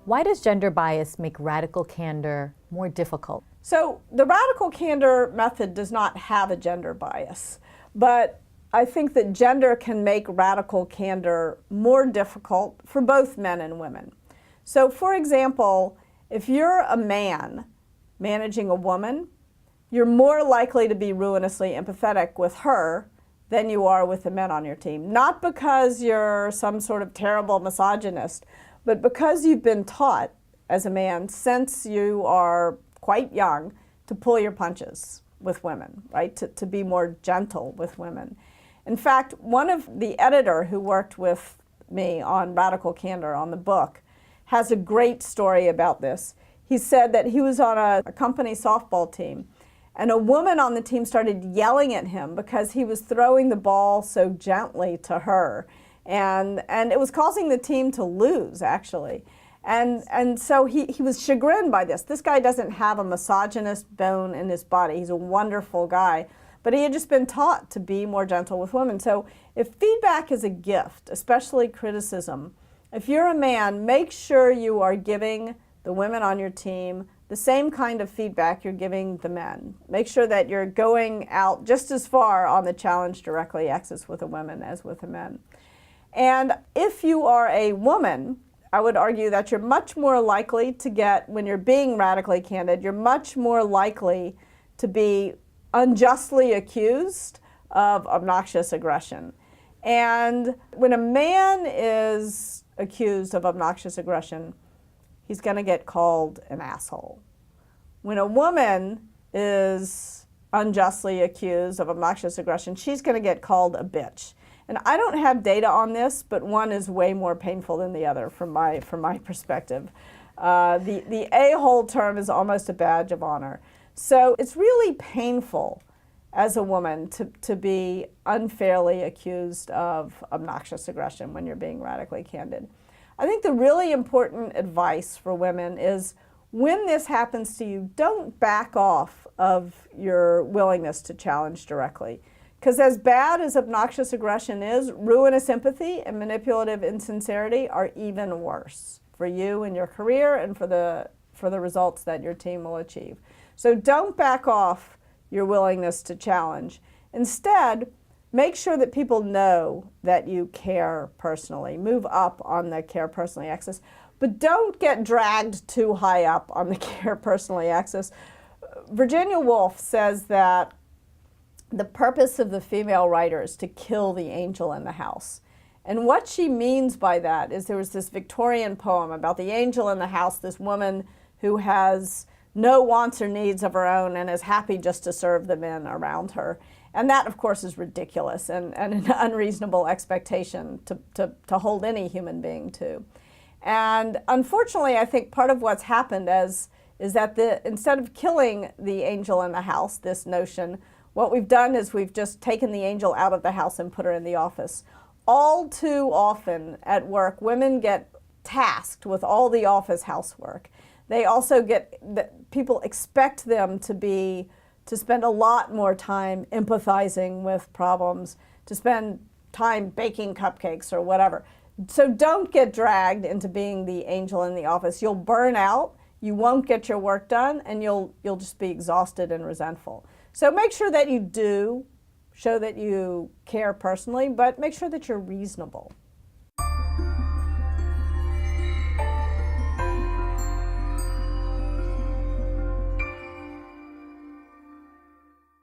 Why does gender bias make radical candor more difficult? So the radical candor method does not have a gender bias, but I think that gender can make radical candor more difficult for both men and women. So for example, if you're a man managing a woman, you're more likely to be ruinously empathetic with her than you are with the men on your team. Not because you're some sort of terrible misogynist, but because you've been taught as a man since you are quite young to pull your punches with women, right? To be more gentle with women. In fact, one of the editor who worked with me on Radical Candor on the book has a great story about this. He said that he was on a company softball team, and a woman on the team started yelling at him because he was throwing the ball so gently to her. And it was causing the team to lose, actually. And so he was chagrined by this. This guy doesn't have a misogynist bone in his body. He's a wonderful guy. But he had just been taught to be more gentle with women. So if feedback is a gift, especially criticism, if you're a man, make sure you are giving the women on your team the same kind of feedback you're giving the men. Make sure that you're going out just as far on the challenge directly axis with the women as with the men. And if you are a woman, I would argue that you're much more likely to get, when you're being radically candid, you're much more likely to be unjustly accused of obnoxious aggression. And when a man is accused of obnoxious aggression, he's going to get called an asshole. When a woman is unjustly accused of obnoxious aggression, she's going to get called a bitch. And I don't have data on this, but one is way more painful than the other from my perspective. The a-hole term is almost a badge of honor. So it's really painful as a woman to be unfairly accused of obnoxious aggression when you're being radically candid. I think the really important advice for women is when this happens to you, don't back off of your willingness to challenge directly. Because as bad as obnoxious aggression is, ruinous empathy and manipulative insincerity are even worse for you and your career and for the results that your team will achieve. So don't back off your willingness to challenge. Instead, make sure that people know that you care personally. Move up on the care personally axis, but don't get dragged too high up on the care personally axis. Virginia Woolf says that the purpose of the female writer is to kill the angel in the house. And what she means by that is there was this Victorian poem about the angel in the house, this woman who has no wants or needs of her own and is happy just to serve the men around her. And that, of course, is ridiculous and an unreasonable expectation to hold any human being to. And unfortunately, I think part of what's happened is that instead of killing the angel in the house, this notion, what we've done is we've just taken the angel out of the house and put her in the office. All too often at work, women get tasked with all the office housework. They also people expect them to spend a lot more time empathizing with problems, to spend time baking cupcakes or whatever. So don't get dragged into being the angel in the office. You'll burn out, you won't get your work done, and you'll just be exhausted and resentful. So make sure that you do show that you care personally, but make sure that you're reasonable.